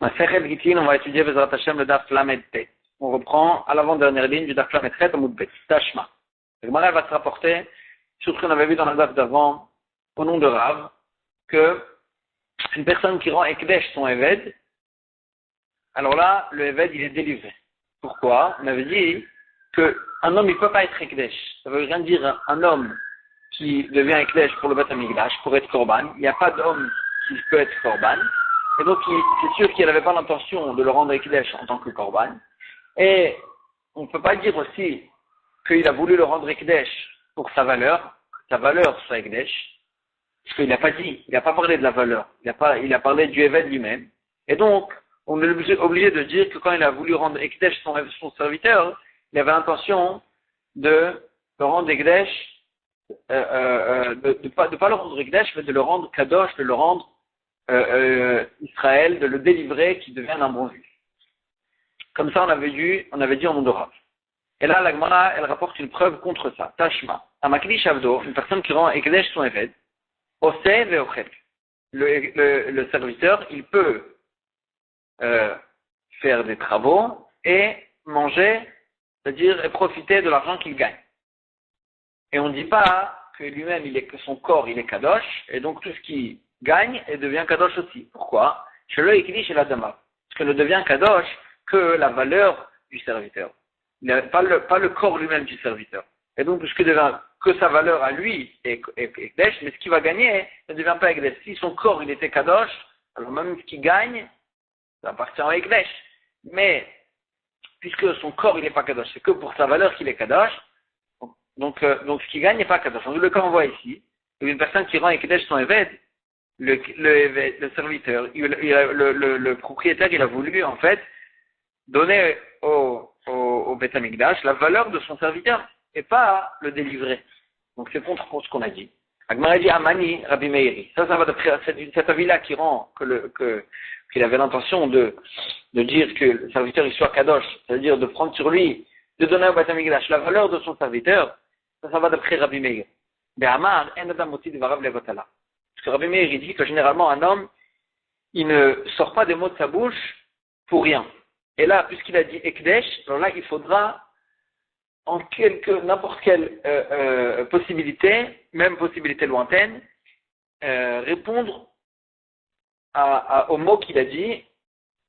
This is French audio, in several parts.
Masechet Gitin, on va étudier Bezrat Hashem le Daf Lamed Pet. On reprend à l'avant-dernière ligne du Daf Lamed Chet au Moudbet. Tashma. Le Gemara va se rapporter sur ce qu'on avait vu dans le Daf d'avant, au nom de Rav, que une personne qui rend Ekdesh son Eved, alors là, le Eved, il est délivré. Pourquoi? On avait dit qu'un homme, il ne peut pas être Ekdesh. Ça veut rien dire un homme qui devient Ekdesh pour le Beth Amikdash, pour être Korban. Il n'y a pas d'homme qui peut être Korban. Et donc, c'est sûr qu'il n'avait pas l'intention de le rendre Ekdesh en tant que Korban. Et on ne peut pas dire aussi qu'il a voulu le rendre Ekdesh pour sa valeur, que sa valeur soit Ekdesh. Parce qu'il n'a pas dit, il n'a pas parlé de la valeur. Il a parlé du Eved lui-même. Et donc, on est obligé de dire que quand il a voulu rendre Ekdesh son serviteur, il avait l'intention de le rendre Ekdesh, de pas le rendre Ekdesh, mais de le rendre Kadosh, de le rendre Israël, de le délivrer, qui devienne un bon juif. Comme ça, on avait dit en nom de Rav. Et là, la Gemara, elle rapporte une preuve contre ça. Tashma. Amakli Shavdo, une personne qui rend Ekdesh son Eved, Oseh ve'ochel. Le serviteur, il peut faire des travaux et manger, c'est-à-dire et profiter de l'argent qu'il gagne. Et on ne dit pas que lui-même, que son corps, il est kadosh, et donc tout ce qu'il gagne et devient kadosh aussi. Pourquoi? Chez le Ekli, chez la Dama. Parce que ne devient kadosh que la valeur du serviteur. Pas le corps lui-même du serviteur. Et donc, puisque devient que sa valeur à lui est kadosh, mais ce qu'il va gagner ne devient pas kadosh. Si son corps, il était kadosh, alors même ce qu'il gagne, ça appartient à Ekdesh. Mais, puisque son corps, il n'est pas kadosh, c'est que pour sa valeur qu'il est kadosh, donc ce qu'il gagne n'est pas kadosh. Donc, le cas, on voit ici, une personne qui rend Ekdesh son Eved, le serviteur, le propriétaire, il a voulu, en fait, donner au Beth Amikdash la valeur de son serviteur, et pas le délivrer. Donc, c'est contre ce qu'on a dit. Agmara dit Amani, Rabbi Meiri. Ça va d'après cet avis-là qui rend qu'il avait l'intention de dire que le serviteur il soit kadosh, c'est-à-dire de prendre sur lui, de donner au Beth Amikdash la valeur de son serviteur. Ça va d'après Rabbi Meiri. Be'amar en adam motzi devarav levotala. Parce que Rabbi Meiri dit que généralement un homme, il ne sort pas des mots de sa bouche pour rien. Et là, puisqu'il a dit Ekdesh, alors là, il faudra en n'importe quelle possibilité, même possibilité lointaine, répondre au mot qu'il a dit,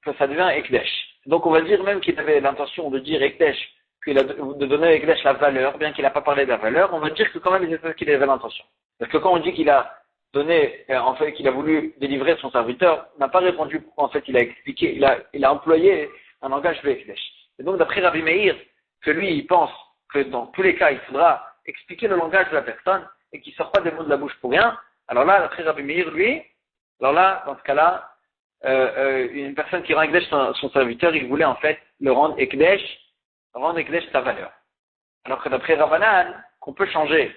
que ça devient Ekdesh. Donc on va dire même qu'il avait l'intention de dire Ekdesh, de donner à Ekdesh la valeur, bien qu'il n'a pas parlé de la valeur, on va dire que quand même c'est ça qu'il avait l'intention. Parce que quand on dit qu'il a donné, en fait qu'il a voulu délivrer son serviteur, n'a pas répondu pourquoi en fait il a expliqué, il a employé un langage de Ekdesh. Et donc d'après Rabbi Meir, que lui il pense que dans tous les cas il faudra expliquer le langage de la personne et qu'il ne sort pas des mots de la bouche pour rien, alors là d'après Rabbi Meir lui, alors là dans ce cas-là, une personne qui rend Ekdesh son serviteur, il voulait en fait le rendre Ekdesh sa valeur. Alors que d'après Rabbanan, qu'on peut changer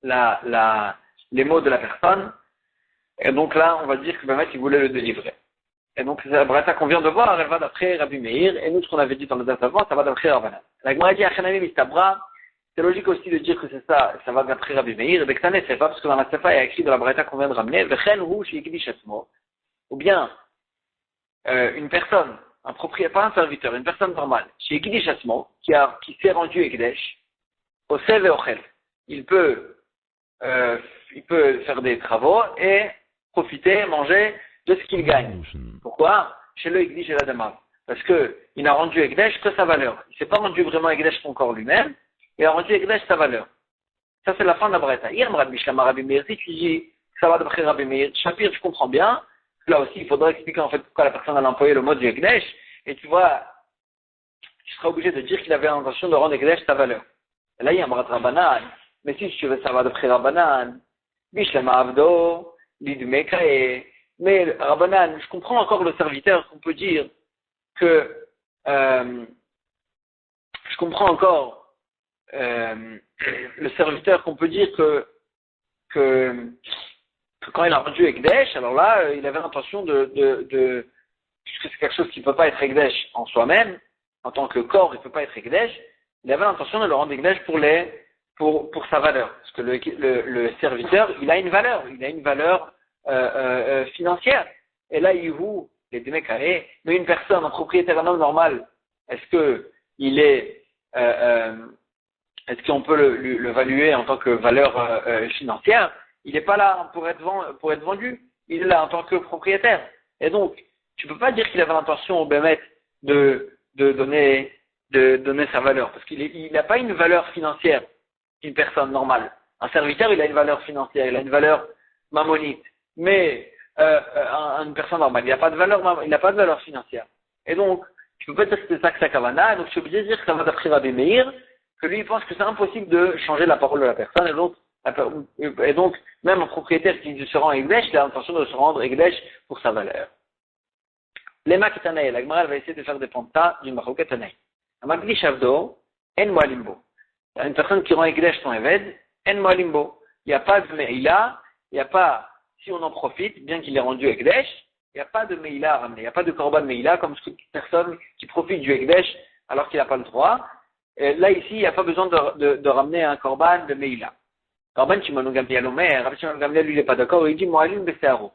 les mots de la personne, et donc là on va dire que Bamet il voulait le délivrer. Et donc la braïta qu'on vient de voir, elle va d'après Rabbi Meir, et nous ce qu'on avait dit dans le date avant, ça va d'après Rabbanan. La Gemara dit Achanami Mistabra, c'est logique aussi de dire que c'est ça va d'après Rabbi Meir, et Bektane c'est pas parce que dans la Sefa il y a écrit dans la braïta qu'on vient de ramener, Vechen Hu Shikdish Asmo, ou bien une personne, un propriétaire, pas un serviteur, une personne normale, Shikdish Asmo, qui s'est rendu Ekdesh, au Sev et au Chel, il peut faire des travaux et profiter, manger de ce qu'il gagne. Pourquoi? Chez le Ekdesh et la Dama. Parce que il n'a rendu Ekdesh que sa valeur. Il ne s'est pas rendu vraiment Ekdesh son corps lui-même, il a rendu Ekdesh sa valeur. Ça c'est la fin de la braïta. Rabbi Meir, si tu dis ça va d'après Rabbi Meir, Shapir, je comprends bien. Là aussi, il faudra expliquer en fait pourquoi la personne a employé le mot du Ekdesh, et tu vois, tu seras obligé de dire qu'il avait l'intention de rendre Ekdesh sa valeur. Et là, il y a un Rabbanan. Mais si tu veux, ça va d'après Rabbanan. Bishlama Avdo, Lidumekae. Mais Rabbanan, je comprends encore le serviteur qu'on peut dire que je comprends encore le serviteur qu'on peut dire que quand il a rendu Ekdesh, alors là, il avait l'intention puisque c'est quelque chose qui ne peut pas être Ekdesh en soi-même, en tant que corps, il ne peut pas être Ekdesh, il avait l'intention de le rendre Ekdesh pour sa valeur. Parce que le serviteur, il a une valeur financière. Et là, il voue les Demekae, mais une personne, un propriétaire, un homme normal, est-ce que il est, est-ce qu'on peut le valuer en tant que valeur financière? Il n'est pas là pour être vendu. Il est là en tant que propriétaire. Et donc, tu peux pas dire qu'il avait l'intention au Bémet de donner sa valeur, parce qu'il n'a pas une valeur financière, une personne normale. Un serviteur, il a une valeur financière, il a une valeur mammonite. Mais une personne normale, il n'a pas de valeur financière. Et donc, tu peux pas dire que c'est ça que c'est Kavana, donc je suis obligé de dire que ça va d'après Rabbi Meir, que lui il pense que c'est impossible de changer la parole de la personne, et donc même un propriétaire qui se rend Egdesh, il a l'intention de se rendre Egdesh pour sa valeur. Les Makitanaï, la Gemara va essayer de faire dépendre ça d'une Machouketanaï. Un Magli Shavdo, En Moalimbo. Une personne qui rend Egdesh son Eved, En Moalimbo. Il n'y a pas de Meïla, il n'y a pas, si on en profite, bien qu'il ait rendu Egdesh, il n'y a pas de Meïla à ramener, il n'y a pas de Korban Meïla comme toute personne qui profite du Egdesh alors qu'il n'a pas le droit. Et là, ici, il n'y a pas besoin de ramener un Korban de Meïla. Korban Shimon Gamliel Omer, Rabbi Shimon Gamliel, lui, il n'est pas d'accord, il dit Moalim Besearo.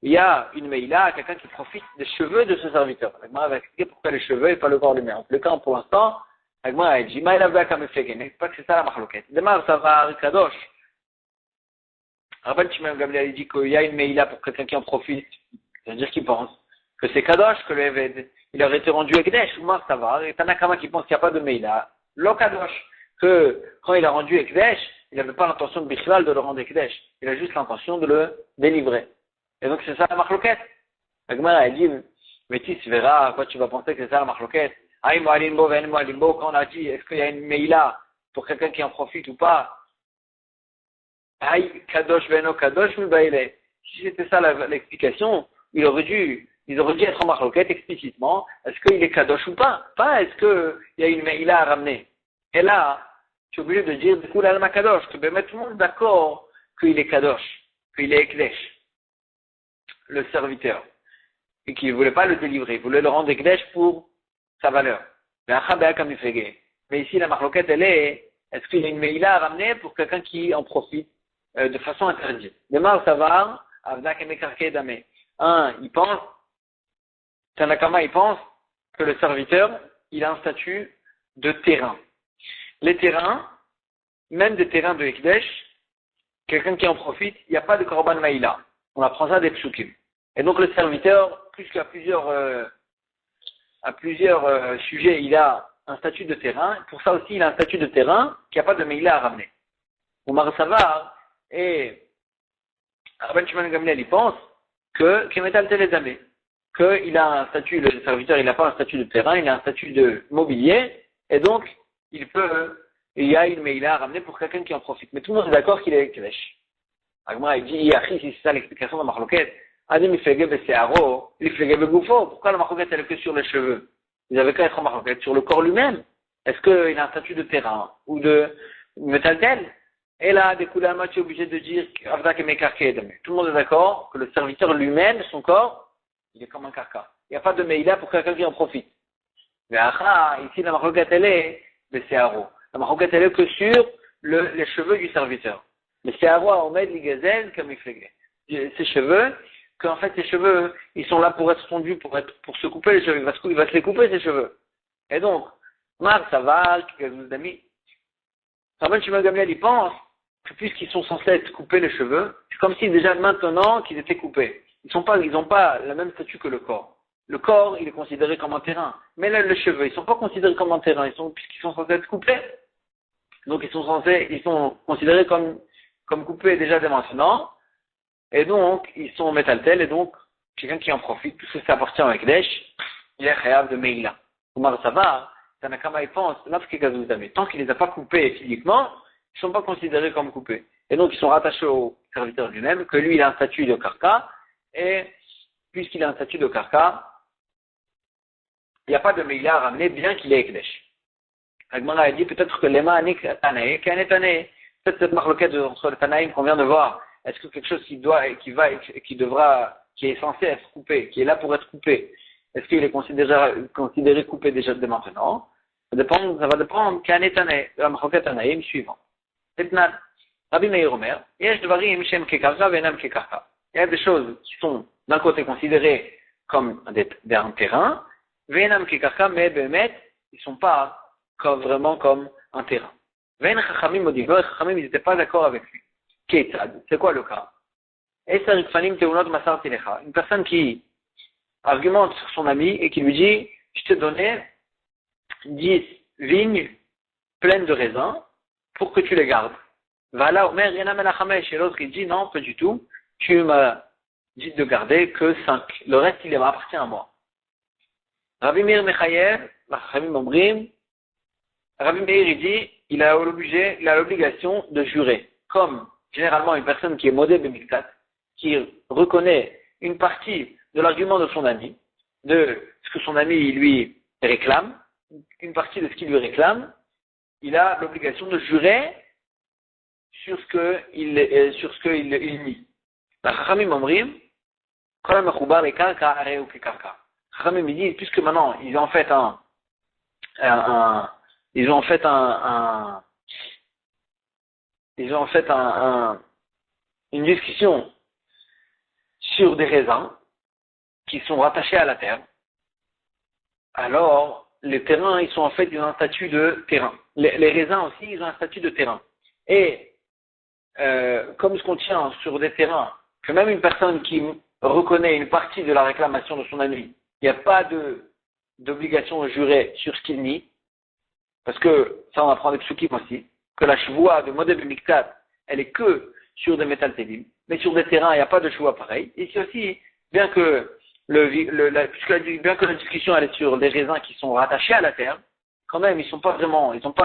Il y a une Meïla, quelqu'un qui profite des cheveux de ce serviteur. L'Agmara va expliquer pourquoi les cheveux et pas le corps lui-même. Le cas, pour l'instant, l'Agmara a dit Maïla Baka Mefegen, pas que c'est ça la marloquette. Demain, ça va à Kadosh. Rabbi Shimon Gamliel dit qu'il y a une Meïla pour quelqu'un qui en profite. C'est-à-dire qu'il pense que c'est Kadosh que le Eved, il aurait été rendu Ekdesh, ou Mar Savar, et Tanakama qui pense qu'il n'y a pas de Meïla, lo Kadosh, que quand il a rendu Ekdesh, il n'avait pas l'intention de Bichlal de le rendre Ekdesh, il a juste l'intention de le délivrer. Et donc c'est ça la marloquette. La Gemara a dit, Métis verra à quoi tu vas penser que c'est ça la marloquette. Aïe Moalimbo, Ven Moalimbo, quand on a dit, est-ce qu'il y a une Meïla pour quelqu'un qui en profite ou pas? Aïe Kadosh, Veno Kadosh, Mubaïle. Si c'était ça l'explication, ils auraient dû être en marloquette explicitement, est-ce qu'il est kadosh ou pas? Pas est-ce qu'il y a une meïla à ramener. Et là, tu es obligé de dire, du coup, l'alma kadosh, que ben, tout le monde est d'accord qu'il est kadosh, qu'il est ekdesh, le serviteur, et qu'il ne voulait pas le délivrer, il voulait le rendre ekdesh pour sa valeur. Mais ici, la marloquette, elle est, est-ce qu'il y a une meïla à ramener pour quelqu'un qui en profite de façon interdite? Demain, ça va. Il pense, Tanakama, il pense que le serviteur, il a un statut de terrain. Les terrains, même des terrains de Ekdesh, quelqu'un qui en profite, il n'y a pas de Korban Maïla. On apprend ça des Psukim. Et donc le serviteur, puisqu'à plusieurs sujets, il a un statut de terrain, pour ça aussi il a un statut de terrain qui n'a pas de Maïla à ramener. Omar Savar et Rabban Shimon Gamliel, il pense qu'il a un statut, le serviteur, il n'a pas un statut de terrain, il a un statut de mobilier, et donc, il y a une meïla à ramener pour quelqu'un qui en profite. Mais tout le monde est d'accord qu'il est Ekdesh. Agma, il dit, si c'est ça l'explication de la marloquette, pourquoi la marloquette, elle est que sur les cheveux? Ils avaient qu'à être en marloquette sur le corps lui-même. Est-ce qu'il a un statut de terrain ou de métal? Et là, des coups d'alma, tu es obligé de dire tout le monde est d'accord que le serviteur lui-même, son corps, il est comme un carca. Il n'y a pas de meïla pour quelqu'un qui en profite. Mais ici, la marloquette, elle est le séaro. La marloquette, elle est que sur les cheveux du serviteur. Le séaro, on met les gazelles comme il fait. Ces cheveux, qu'en fait, ces cheveux, ils sont là pour être tondus, pour se couper les cheveux. Il va se les couper, ces cheveux. Et donc, Mar, ça va, d'amis. Rabban Shimon Gamliel, il pense que puisqu'ils sont censés être coupés les cheveux, c'est comme si déjà maintenant qu'ils étaient coupés. Ils n'ont pas le même statut que le corps. Le corps, il est considéré comme un terrain. Mais là, les cheveux, ils ne sont pas considérés comme un terrain, puisqu'ils sont censés être coupés. Donc ils sont considérés comme coupés déjà dès maintenant. Et donc, ils sont métaltels, et donc, quelqu'un qui en profite, puisque ça appartient à Ekdesh, il est khayab de Meïla. Omar Savar, Tanakama, il pense, tant qu'il ne les a pas coupés physiquement, ils ne sont pas considérés comme coupés. Et donc, ils sont rattachés au serviteur lui-même, que lui, il a un statut de karka, et puisqu'il a un statut de karka, il n'y a pas de meïla à ramener, bien qu'il ait Ekdesh. Agmara a dit peut-être que l'ema anik tanae, peut-être cette marloquette entre le tanaïm qu'on vient de voir, est-ce que quelque chose qui est censé être coupé, qui est là pour être coupé, est-ce qu'il est considéré coupé déjà dès maintenant? Ça va dépendre de la marloquette tanaïm suivant. Maintenant, Rabbi Meir Omer, il y a des choses qui sont d'un côté considérées comme un terrain, Ve'enam kekarka, mais behemet, ils ne sont pas vraiment comme un terrain. Ve'en chachamim modigo, et chachamim, ils n'étaient pas d'accord avec lui. Ketzad, c'est quoi le cas? Une personne qui argumente sur son ami et qui lui dit, je t'ai donné 10 vignes pleines de raisins pour que tu les gardes. Voilà, Omer, et l'autre il dit, non, pas du tout, tu m'as dit de garder que 5. Le reste, il m'appartient à moi. Rabbi Meir Mechayev, Rabbi Meir, il dit, il a l'obligation de jurer. Comme, généralement, une personne qui est modèle de Miktat, qui reconnaît une partie de l'argument de son ami, de ce que son ami lui réclame, une partie de ce qu'il lui réclame, il a l'obligation de jurer sur ce qu'il nie. La Chachamim Omrim, Chachamim dit, puisque maintenant ils ont en fait une discussion sur des raisins qui sont rattachés à la terre, alors les terrains, ils ont un statut de terrain. Les raisins aussi, ils ont un statut de terrain. Et comme ce qu'on tient sur des terrains, que même une personne qui reconnaît une partie de la réclamation de son ami, il n'y a pas d'obligation de jurer sur ce qu'il nie, parce que ça on apprend des psukim aussi, que la chevoua de modèle miktat, elle est que sur des métal télim, mais sur des terrains, il n'y a pas de chevoua pareil. Ici aussi, bien que la discussion elle est sur des raisins qui sont rattachés à la terre, quand même, ils n'ont pas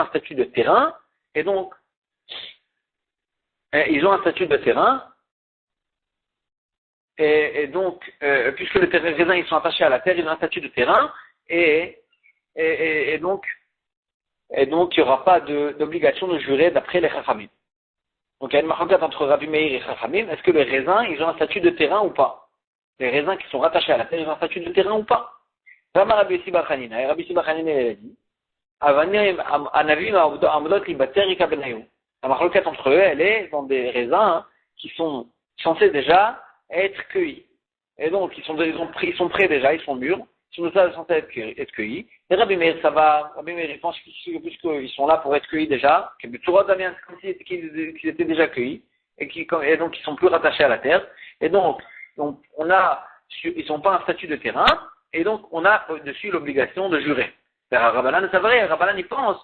un statut de terrain, et donc, ils ont un statut de terrain, et donc, puisque les raisins ils sont attachés à la terre, ils ont un statut de terrain, et donc, il n'y aura pas d'obligation de jurer d'après les Chachamim. Donc, il y a une marquette entre Rabbi Meir et Chachamim. Est-ce que les raisins, ils ont un statut de terrain ou pas? Les raisins qui sont rattachés à la terre, ils ont un statut de terrain ou pas? Rabbi Yossi bar Chanina, et Rabbi Yossi bar Chanina, il a dit, la marquette entre eux, elle est dans des raisins qui sont censés déjà être cueillis. Et donc, ils sont prêts déjà, ils sont mûrs, ils sont déjà censés être cueillis. Et Rabbi Meir, ça va, Rabbi Meir, il pense puisqu'ils sont là pour être cueillis déjà, que Torah Damien, c'est comme qu'ils étaient déjà cueillis, et donc ils sont plus rattachés à la terre. Et donc ils sont pas un statut de terrain, et donc on a dessus l'obligation de jurer. Rabbanan, c'est vrai, Rabbanan, il pense,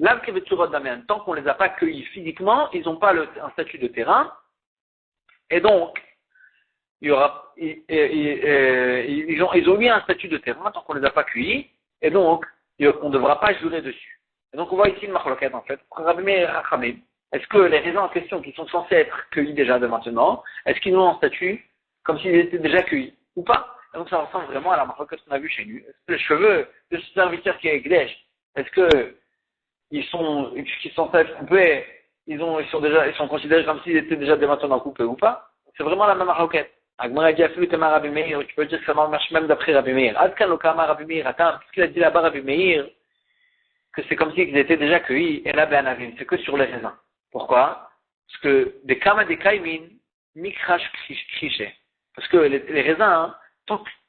tant qu'on les a pas cueillis physiquement, ils n'ont pas un statut de terrain, et donc, ils ont eu un statut de terrain tant qu'on les a pas cueillis, et donc, on ne devra pas jurer dessus. Et donc, on voit ici une marloquette, en fait. Est-ce que les raisins en question qui sont censés être cueillis déjà de maintenant, est-ce qu'ils ont un statut comme s'ils étaient déjà cueillis, ou pas? Et donc, ça ressemble vraiment à la marloquette qu'on a vue chez nous. Est-ce que les cheveux de ce serviteur qui est Glesh, est-ce que ils sont censés être coupés, ils sont considérés comme s'ils étaient déjà dès maintenant coupés ou pas? C'est vraiment la même marloquette. Agmara dit Afilu Tema Rabbi Meir, tu peux dire que ça marche même d'après Rabbi Meir. Adkan Lokama Rabbi Meir, attends, puisqu'il a dit là-bas Rabbi Meir, que c'est comme s'ils étaient déjà cueillis, et là ben Avim, c'est que sur les raisins. Pourquoi? Parce que des Kama des Kaimin, Mikrash Kriché. Parce que les raisins,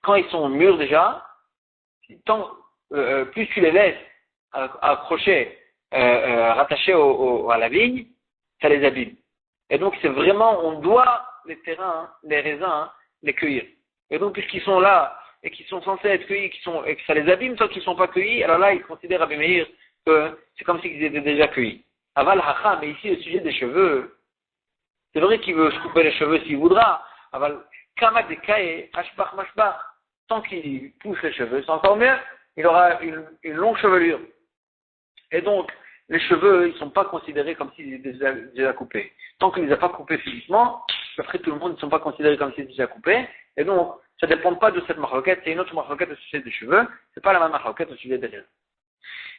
quand ils sont mûrs déjà, plus tu les laisses accrochés, rattachés à la vigne, ça les abîme. Et donc c'est vraiment, on doit les terrains, les raisins, les cueillir. Et donc puisqu'ils sont là et qu'ils sont censés être cueillis, et que ça les abîme tant qu'ils ne sont pas cueillis, alors là ils considèrent Rabbi Meir que c'est comme s'ils étaient déjà cueillis. Aval hacha, mais ici au sujet des cheveux, c'est vrai qu'il veut se couper les cheveux s'il voudra. Aval kamak de kae, hashbach mashbach, tant qu'il pousse les cheveux, c'est encore mieux, il aura une longue chevelure. Et donc, les cheveux, ils ne sont pas considérés comme s'ils étaient déjà coupés. Tant qu'il ne les a pas coupés physiquement, après tout le monde, ils ne sont pas considérés comme s'ils étaient déjà coupés. Et donc, ça ne dépend pas de cette marloquette, c'est une autre marloquette au sujet des cheveux, c'est pas la même marloquette au sujet des raisins.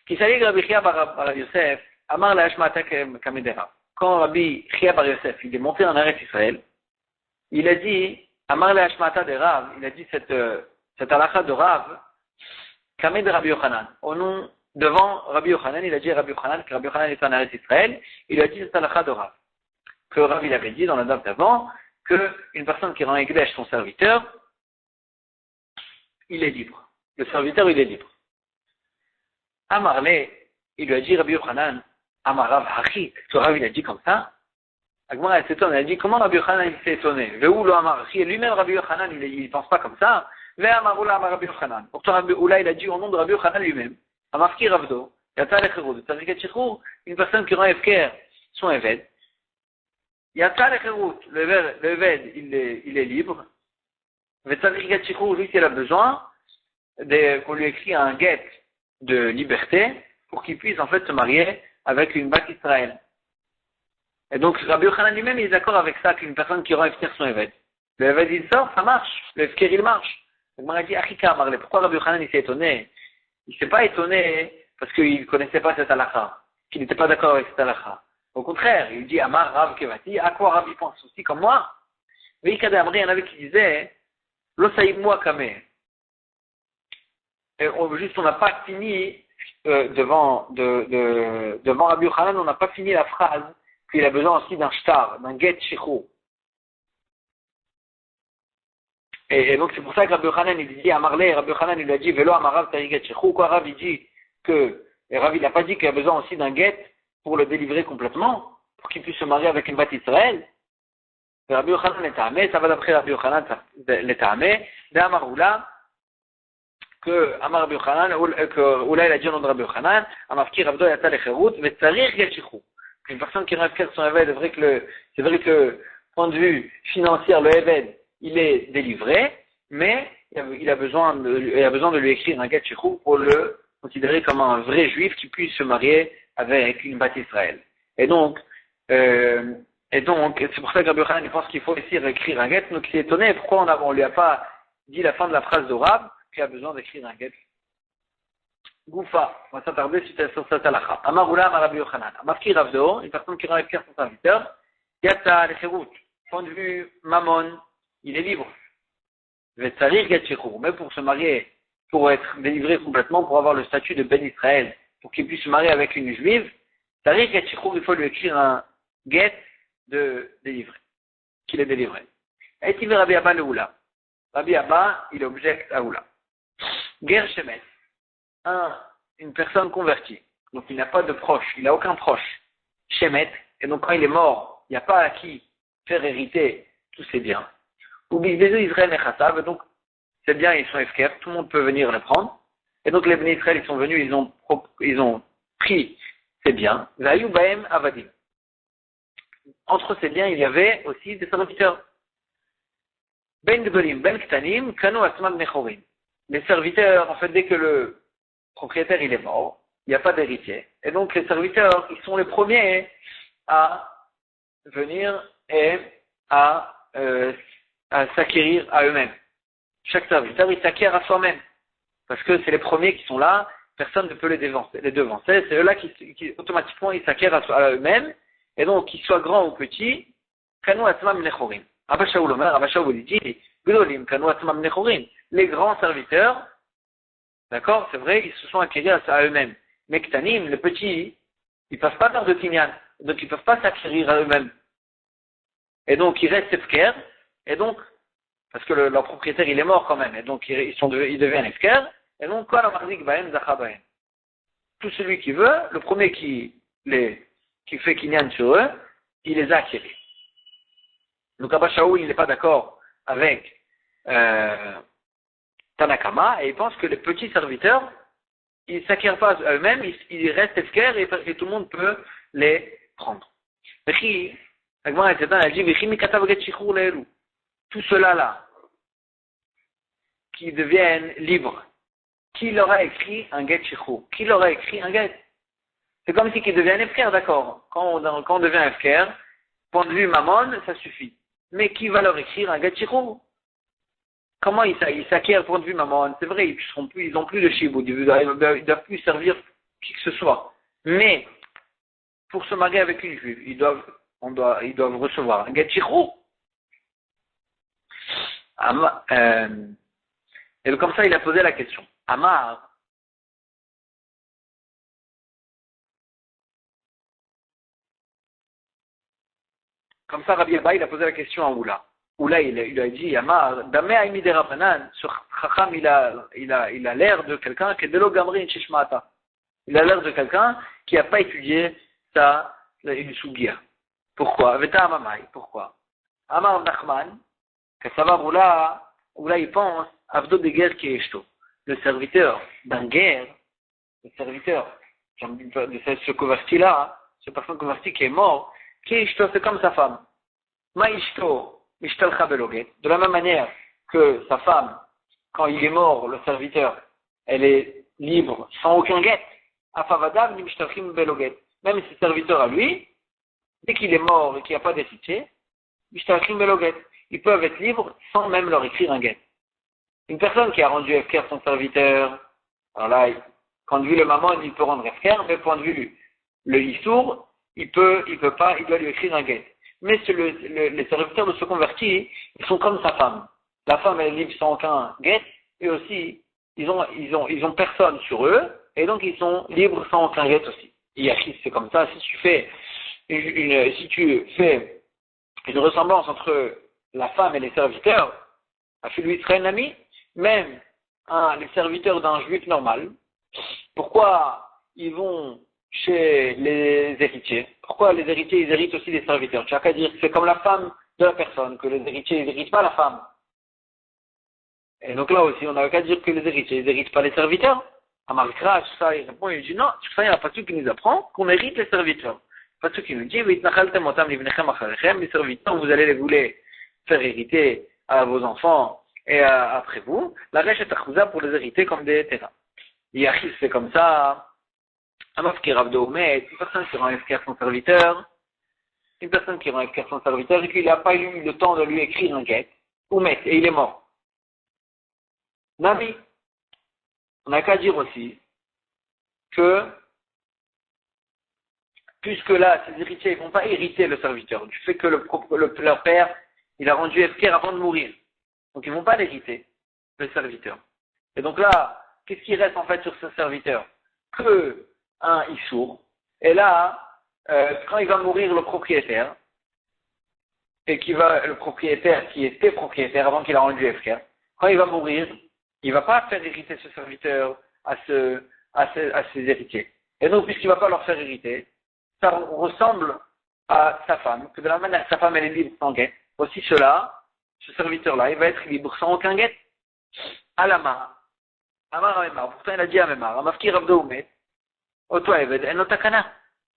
Qui s'allie Rabbi Chia bar Yosef, Amar la Hashmata Kamedera. Quand Rabbi Chia bar Yosef, il est monté en Eretz Israël, il a dit, Amar la Hashmata de Rav, il a dit cette halakha de Rav, Kamed Rabbi Yochanan, au nom devant Rabbi Yochanan, il a dit à Rabbi Yochanan que Rabbi Yochanan est en Eretz Israël, il a dit cette halakha de Rav. Que Rav il avait dit dans la date d'avant, qu'une personne qui rend Ekdesh son serviteur, il est libre. Le serviteur, il est libre. Amarle, il lui a dit, Rabbi Yochanan, Amarav Hachi, ce Rav, il a dit comme ça. Agmara, elle s'étonne, elle a dit, comment Rabbi Yochanan, il s'est étonné? Ve'ou lo Amar Hachi, et lui-même, Rabbi Yochanan, il pense pas comme ça. Ve'amaroula Amar Rabbi Yochanan. Pourtant, Rabbi Oula, il a dit au nom de Rabbi Yochanan lui-même, Amarki Ravdo, Yata Lecherud, Tariket Shechour, une personne qui rend Efker son Eved. Yata Lecherud, le Eved, il est libre. Tariket Shechour, lui, s'il a besoin, qu'on lui écrit un get de liberté pour qu'il puisse en fait se marier avec une Bat Israël. Et donc Rabbi Yochanan lui-même il est d'accord avec ça qu'une personne qui rend Efker son Eved. Le Eved il sort, ça marche. Le Efker il marche. Donc il m'a dit Achika Marle, pourquoi Rabbi Yochanan il s'est étonné? Il s'est pas étonné parce qu'il connaissait pas cette halakha, qu'il n'était pas d'accord avec cette halakha. Au contraire, il dit Amar Rav Kevati, à quoi Rav il pense aussi comme moi? Mais il y en avait qui disaient Lo saïb moi kameh. On n'a pas fini devant Rabbi Yochanan, on n'a pas fini la phrase qu'il a besoin aussi d'un shtar, d'un get shichou. Et donc c'est pour ça que Rabbi Yochanan il dit à Marley, Rabbi Yochanan il lui a dit Velo Amarav Tari get shichou. Quoi, Rav il dit que, et Rav il n'a pas dit qu'il a besoin aussi d'un get pour le délivrer complètement, pour qu'il puisse se marier avec une Bat Israël. Rabbi Yochanan est amé, ça va d'après Rabbi Yochanan est amé, d'Amaroula. Que Amar Rabbi Yochanan, que Oula il a dit au nom de Rabbi Yochanan, Amarki Ravdo Yata Lecherut, Vetzarir Getchichou. Une personne qui rêve son Eved, c'est vrai que, point de vue financier, le Eved, il est délivré, mais il a besoin de lui écrire un Getchichou pour le considérer comme un vrai juif qui puisse se marier avec une Bat Israël. Et donc, c'est pour ça que Rabbi Yochanan, il pense qu'il faut ici écrire un get, donc il est étonné, pourquoi on lui a pas dit la fin de la phrase de Rav, qui a besoin d'écrire un get. Goufa, on va s'attarder sur cette halakha. Amaroula, Rabbi Yochanan. Amarki Ravdo, une personne qui rend Efker son serviteur. Yata Lecherut, point de vue Mammon, il est libre. Vetzarir get Shechour, mais pour se marier, pour être délivré complètement, pour avoir le statut de Ben Israël, pour qu'il puisse se marier avec une juive, Tzarir get Shechour, il faut lui écrire un get de délivré, qu'il est délivré. Et il veut Rabbi Abba le Oula. Rabbi Abba, il objecte à Oula. Ger Shemet, une personne convertie, donc il n'a pas de proche, il n'a aucun proche, Shemet, et donc quand il est mort, il n'y a pas à qui faire hériter tous ses biens. Ou Bizbezu Israël Nechasav, donc ces biens ils sont efker, tout le monde peut venir les prendre, et donc les bénis Israël ils sont venus, ils ont pris ces biens, Vayu Baem Avadim. Entre ces biens il y avait aussi des serviteurs. Ben Gdolim, Ben Ktanim, Kanu Asmam Nechorim. Les serviteurs, en fait, dès que le propriétaire il est mort, il n'y a pas d'héritier. Et donc les serviteurs, ils sont les premiers à venir et à s'acquérir à eux-mêmes. Chaque serviteur, il s'acquiert à soi-même. Parce que c'est les premiers qui sont là, personne ne peut les devancer. C'est eux-là qui automatiquement, ils s'acquièrent à eux-mêmes. Et donc, qu'ils soient grands ou petits, Kanu Asmam Nechorim. Abba Shaul Omer, Abba Shaul dit, Gdolim, Kanu Asmam Nechorim. Les grands serviteurs, d'accord, c'est vrai, ils se sont acquéris à eux-mêmes. Mais Ktanim, les petits, ils ne peuvent pas faire de Kinyan. Donc, ils ne peuvent pas s'acquérir à eux-mêmes. Et donc, ils restent Efker. Et donc, parce que leur propriétaire, il est mort quand même. Et donc, ils deviennent Efker. Et donc, quoi, la marzik baem, zachabaem. Tout celui qui veut, le premier qui fait Kinyan sur eux, il les a acquéris. Donc Abba Shaul, il n'est pas d'accord avec Tanakama, et il pense que les petits serviteurs, ils ne s'acquièrent pas à eux-mêmes, ils restent efker et tout le monde peut les prendre. Tout cela-là, qui deviennent libres, qui leur a écrit un get shichur? Qui leur a écrit un get? C'est comme si qu'ils deviennent efker, d'accord. Quand on devient efker, point de vue mammon, ça suffit. Mais qui va leur écrire un get shichur? Comment ils s'acquièrent point de vue mammon? C'est vrai, ils n'ont plus de shiboud, ils ne doivent plus servir qui que ce soit. Mais, pour se marier avec une juive, ils doivent recevoir un get shichur. Et comme ça, il a posé la question. Amar, comme ça, Rabbi Abba, il a posé la question à Oula. où là il a dit Amar, Damé Aïmi de Rabanan, ce Chacham il a l'air de quelqu'un qui est de l'Ogamri Shishmata. Il a l'air de quelqu'un qui n'a pas étudié une Sugia. Pourquoi? Veta Amamai, pourquoi? Amar Nachman, que ça va où là il pense, Avdo de guerre qui est Eshto. Le serviteur d'un guerre, le serviteur de ce converti-là, ce personne converti qui est mort, qui est Eshto, c'est comme sa femme. Ma Eshto, Mishtalcha Beloget. De la même manière que sa femme, quand il est mort, le serviteur, elle est libre, sans aucun guet. Afavadav ni Mishtalchim Beloget. Même ses serviteurs à lui, dès qu'il est mort et qu'il n'y a pas d'héritier, Mishtalchim Beloget. Ils peuvent être libres sans même leur écrire un guet. Une personne qui a rendu Efker son serviteur, alors là, point de vue le mammon, il peut rendre Efker, mais point de vue le Issour, il peut pas, il doit lui écrire un guet. Mais les serviteurs de ce converti, ils sont comme sa femme. La femme, elle est libre sans aucun guet, et aussi, ils ont personne sur eux, et donc ils sont libres sans aucun guet aussi. Yachis, c'est comme ça. Si tu fais une ressemblance entre la femme et les serviteurs, à celui serait un ami, même les serviteurs d'un juif normal, pourquoi ils vont chez les héritiers? Pourquoi les héritiers, ils héritent aussi des serviteurs? Tu n'as qu'à dire que c'est comme la femme de la personne, que les héritiers, ils n'héritent pas la femme. Et donc là aussi, on n'a qu'à dire que les héritiers, ils n'héritent pas les serviteurs. Amarkra, tout ça, il répond, il dit non, tout ça, il n'y a pas tout qui nous apprend qu'on hérite les serviteurs. Pas tout qui nous dit, les serviteurs, vous allez les faire hériter à vos enfants et après vous. La rèche est achouza pour les hériter comme des terrains. Yachis, c'est comme ça. Amaf qui rave de Omet, une personne qui rend efficace son serviteur, et qu'il n'a pas eu le temps de lui écrire un guet, Omet, et il est mort. Nabi, on n'a qu'à dire aussi que, puisque là, ces héritiers ne vont pas hériter le serviteur, du fait que leur père, il a rendu Efker avant de mourir. Donc ils ne vont pas l'hériter, le serviteur. Et donc là, qu'est-ce qui reste en fait sur ce serviteur? Que un Issour. Et là, quand il va mourir le propriétaire, le propriétaire qui était propriétaire avant qu'il a rendu Efker, quand il va mourir, il ne va pas faire hériter ce serviteur à ses héritiers. Et donc, puisqu'il ne va pas leur faire hériter, ça ressemble à sa femme, que de la manière que sa femme elle est libre sans guet, aussi ce serviteur-là, il va être libre sans aucun guet. Amar Amemar, pourtant il a dit Amemar, Amafki Rav Doumet, Oto Eved, En Otakana.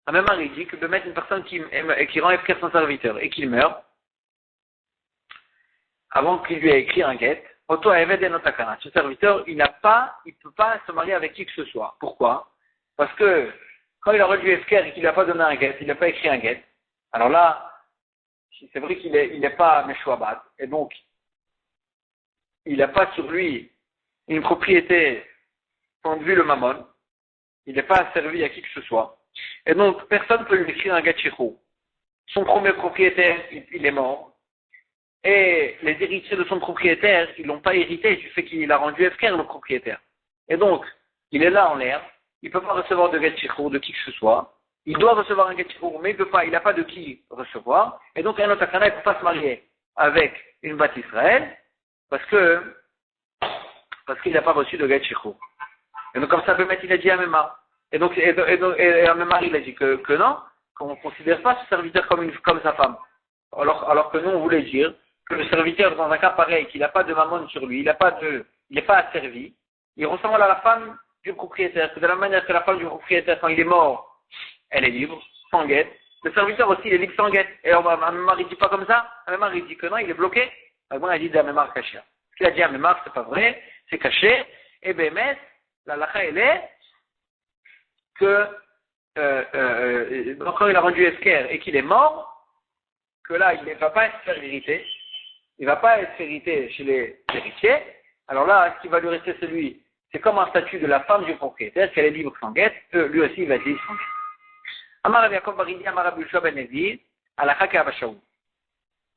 Amemar il dit que de mettre une personne qui rend Efker son serviteur et qu'il meurt, avant qu'il lui ait écrit un guet, Oto Eved En Otakana. Ce serviteur, il peut pas se marier avec qui que ce soit. Pourquoi? Parce que quand il a rendu Efker et qu'il n'a pas donné un guet, il n'a pas écrit un guet, alors là, c'est vrai qu'il n'est pas Meshwabat, et donc, il n'a pas sur lui une propriété, point de vue le mammon, il n'est pas servi à qui que ce soit, et donc, personne ne peut lui écrire un gachiro. Son premier propriétaire, il est mort, et les héritiers de son propriétaire, ils l'ont pas hérité du fait qu'il a rendu Efker le propriétaire. Et donc, il est là en l'air, il ne peut pas recevoir de gachiro de qui que ce soit, il doit recevoir un gachiro, mais il n'a pas de qui recevoir, et donc un otakana, il ne peut pas se marier avec une Bat Israël, parce qu'il n'a pas reçu de gachiro. Et donc comme ça, il a dit à Amemar. Et Amemar, il a dit que non, qu'on ne considère pas ce serviteur comme sa femme. Alors que nous, on voulait dire que le serviteur, dans un cas pareil, qu'il n'a pas de mammon sur lui, il n'est pas asservi, il ressemble à la femme du propriétaire, que de la manière que la femme du propriétaire, quand il est mort, elle est libre, sans guet. Le serviteur aussi, il est libre sans guet. Et Amemar, il dit pas comme ça. Amemar, il dit que non, il est bloqué. Amemar, il dit d'Amemar caché. Ce qu'il a dit à Amemar, c'est pas vrai, c'est caché. Et BMS, la lacha, elle est que quand il a rendu Efker et qu'il est mort, que là, il ne va pas être hérité. Il ne va pas être hérité chez les héritiers. Alors là, ce qui va lui rester, c'est comme un statut de la femme du propriétaire, qu'elle est libre sans guet, lui aussi, il va être libre sans guet. Amar Rav Yaakov Baridi, Amar Rabbi Yoshua ben Levi, Alakha ke Abba Shaul.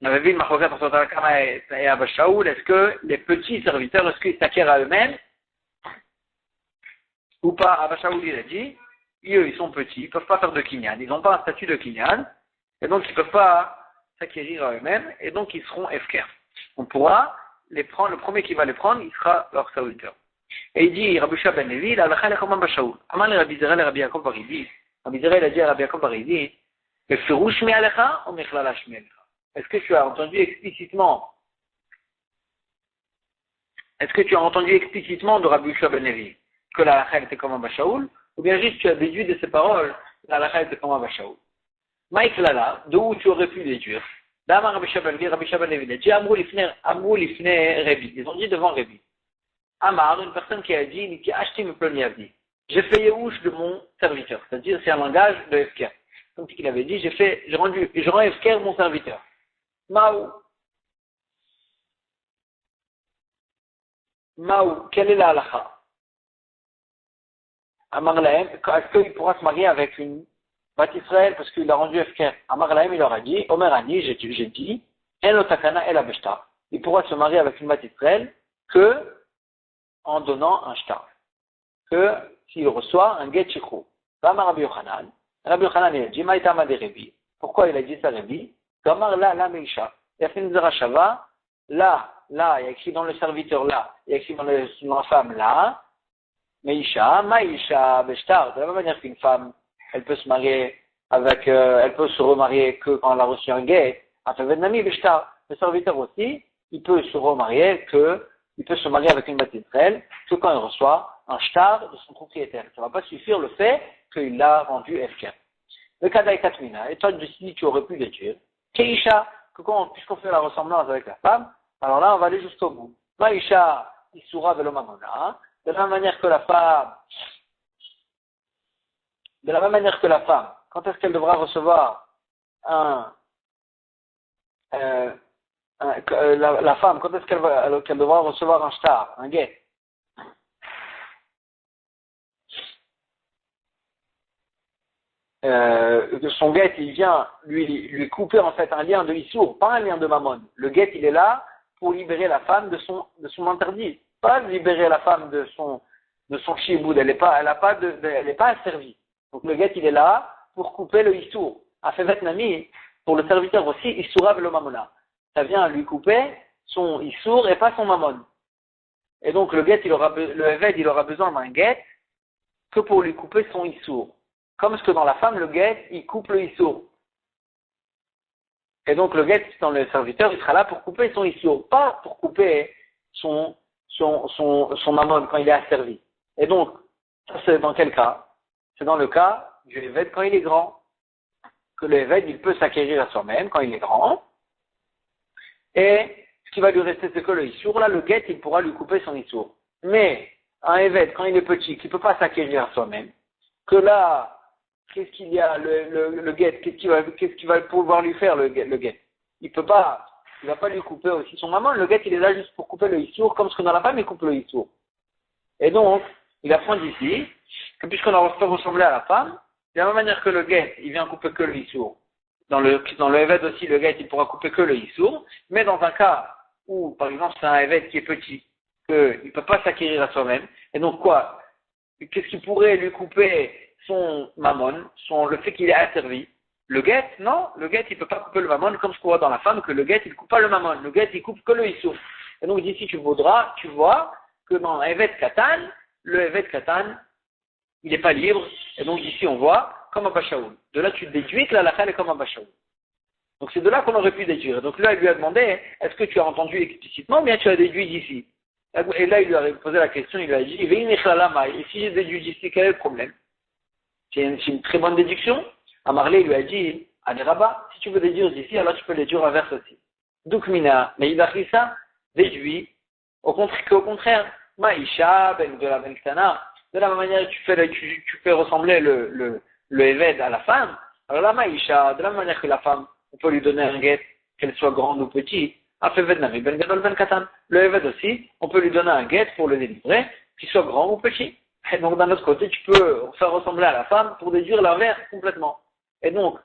On avait vu une marquette entre Tanakama et Abba Shaul. Est-ce que les petits serviteurs, est-ce qu'ils s'acquièrent à eux-mêmes ou pas? Abba Shaul, il a dit, eux, ils sont petits, ils ne peuvent pas faire de kinyan, ils n'ont pas un statut de kinyan, et donc ils ne peuvent pas s'acquérir à eux-mêmes, et donc ils seront efker. On pourra les prendre, le premier qui va les prendre, il sera leur serviteur. Et il dit, Rabbi Shua ben Levi, la halakha lechaman bashaoul. Amal le Rabbi Zera le Rabbi Yaakov Baridi. Rabbi Zera il a dit à Rabbi Yaakov Baridi, le firouch mi alecha ou mechlala shmi alecha. Est-ce que tu as entendu explicitement de Rabbi Shua ben Levi que la halakha était comme un bashaoul, ou bien juste tu as déduit de ces paroles, la halakha était comme un bashaoul. Maïk lala, d'où tu aurais pu déduire. D'Amar Rabbi Shua ben Levi, Rabbi Shua ben Levi, il a dit, Amrou lifne Rebi. Ils ont dit devant Rebi. Amar, une personne qui a dit, qui a acheté me ploni avdi. J'ai fait Yehush de mon serviteur. C'est-à-dire, c'est un langage de Efker. Comme il avait dit, je rends Efker mon serviteur. Maou, quelle est la halakha? Amar Lahem, est-ce qu'il pourra se marier avec une Bat Israël parce qu'il a rendu Efker? Amar Lahem, il leur a dit, Omer Ani, j'ai dit, El Otakana El Abeshtar. Il pourra se marier avec une Bat Israël que en donnant un shtar. Que s'il reçoit un get shikru. Amar Rabbi Yochanan, il a dit, Maïtama de Rebi. Pourquoi il a dit ça, Rebi? Amar la Meisha. Il a fait une zerachava, là, il y a écrit dans le serviteur là, il y a écrit dans la femme là, Meisha, Maïsha, Beshtar. De la même manière qu'une femme, elle peut se marier avec, elle peut se remarier que quand elle a reçu un get, Atavednami, Beshtar. Le serviteur aussi, il peut se remarier il peut se marier avec une Bat Israël que quand il reçoit un shtar de son propriétaire. Ça ne va pas suffire le fait qu'il l'a rendu Efker. Le cas d'Aïkatmina, et toi tu aurais pu le dire, Keisha, puisqu'on fait la ressemblance avec la femme, alors là on va aller jusqu'au bout. Maïsha, Isura velomamona, de la même manière que la femme, quand est-ce qu'elle devra recevoir la femme, quand est-ce qu'elle devra recevoir un shtar, un guet? Son guet, il vient lui couper en fait un lien de Issour, pas un lien de Mammon. Le guet, il est là pour libérer la femme de son interdit, pas libérer la femme de son shiboud. Elle n'est pas asservie. Donc le guet, il est là pour couper le Issour. Afevet Nami, pour le serviteur aussi, Issoura velo Mamona. Ça vient lui couper son Issour et pas son Mammon. Et donc le Eved, il aura besoin d'un guet que pour lui couper son Issour. Comme ce que dans la femme, le guet, il coupe le Issour. Et donc le guet, dans le serviteur, il sera là pour couper son Issour, pas pour couper son Mammon quand il est asservi. Et donc, ça c'est dans quel cas? C'est dans le cas du Eved quand il est grand. Que le Eved, il peut s'acquérir à soi-même quand il est grand. Et ce qui va lui rester, c'est que le Issour, là, le guet, il pourra lui couper son Issour. Mais, un Eved, quand il est petit, qui ne peut pas s'acquérir à soi-même, que là, qu'est-ce qu'il y a, le guet, qu'est-ce qu'il va pouvoir lui faire, le guet? Il va pas lui couper aussi son maman, le guet, il est là juste pour couper le Issour, comme ce que dans la femme, il coupe le Issour. Et donc, il apprend d'ici, que puisqu'on a ressemblé à la femme, de la même manière que le guet, il vient couper que le Issour. Dans le Eved aussi, le guet, il pourra couper que le Issour, mais dans un cas où, par exemple, c'est un Eved qui est petit, qu'il ne peut pas s'acquérir à soi-même, et donc quoi? Qu'est-ce qui pourrait lui couper son mammon, le fait qu'il est asservi? Le guet, non, le guet, il ne peut pas couper le mammon, comme ce qu'on voit dans la femme, que le guet, il ne coupe pas le mammon, le guet, il coupe que le Issour. Et donc d'ici, tu vois que dans Eved Katan, le Eved Katan, il n'est pas libre, et donc d'ici, on voit comme un Bashaoul. De là, tu déduis que la halakha est comme un Bashaoul. Donc c'est de là qu'on aurait pu déduire. Donc là, il lui a demandé, est-ce que tu as entendu explicitement, ou bien tu as déduit d'ici? Et là, il lui a posé la question, il lui a dit, et si j'ai déduit d'ici, quel est le problème? C'est une très bonne déduction. Amarlé lui a dit, allez Rabat, si tu veux déduire d'ici, alors tu peux déduire l'inverse aussi. Doukmina, mais il a pris ça, déduit, au contraire, Maïsha, de la Ktana, de la même manière que tu fais ressembler le Eved à la femme, alors la Maïsha, de la même manière que la femme, on peut lui donner un guet, qu'elle soit grande ou petite, le Eved aussi, on peut lui donner un guet pour le délivrer, qu'il soit grand ou petit. Et donc d'un autre côté, tu peux faire ressembler à la femme pour déduire l'inverse complètement. Et donc,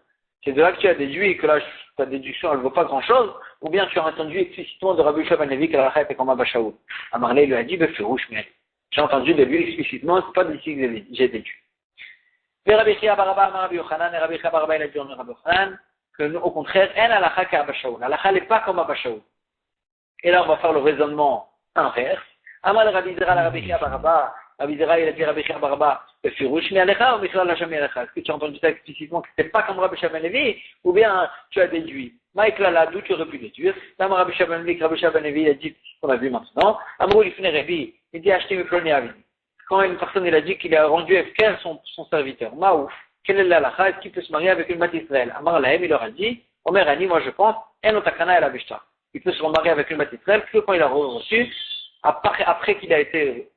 c'est de là que tu as déduit que là, ta déduction, elle ne vaut pas grand-chose, ou bien tu as entendu explicitement de Rabbi Shua ben Levi que la halakha était comme un Bashaoul. Amarlé lui a dit, mais j'ai entendu de lui explicitement, c'est pas d'ici que j'ai déduit. Et Rabbi Chia Baraba, Rabbi Yochanan, et Rabbi Chia Baraba, il a dit, Rabbi Yochanan, que nous, au contraire, en halakha qu'Abba Shaul. L'halakha n'est pas comme Abba Shaul. Et là, on va faire le raisonnement inverse. Amal Rabbi Zera la Rabbi Chia Baraba. Rabbi Zera, il a dit Rabbi Chia Baraba, Firouche, mais Alecha ou Michal Lacham Alecha. Est-ce que tu as entendu ça explicitement que c'était pas comme Rabbi Shaban Levi, ou bien tu as déduit? Mike là, d'où tu aurais pu déduire? Là, Rabbi Shaban Levi, Rabbi Shaban Levi, il a dit ce qu'on a vu maintenant. Amrou, il finit Rabbi, il dit acheter Miploni Avid. Quand une personne, il a dit qu'il a rendu Efker son serviteur. Maouf, quelle est l'Alacha? Est-ce qu'il peut se marier avec une Mat Israël? Amar Lahem, il leur a dit, Omer Ani, moi je pense, En Otakana El Abishta. Il peut se remarier avec une Mat Israël que quand il a reçu, après qu'il a été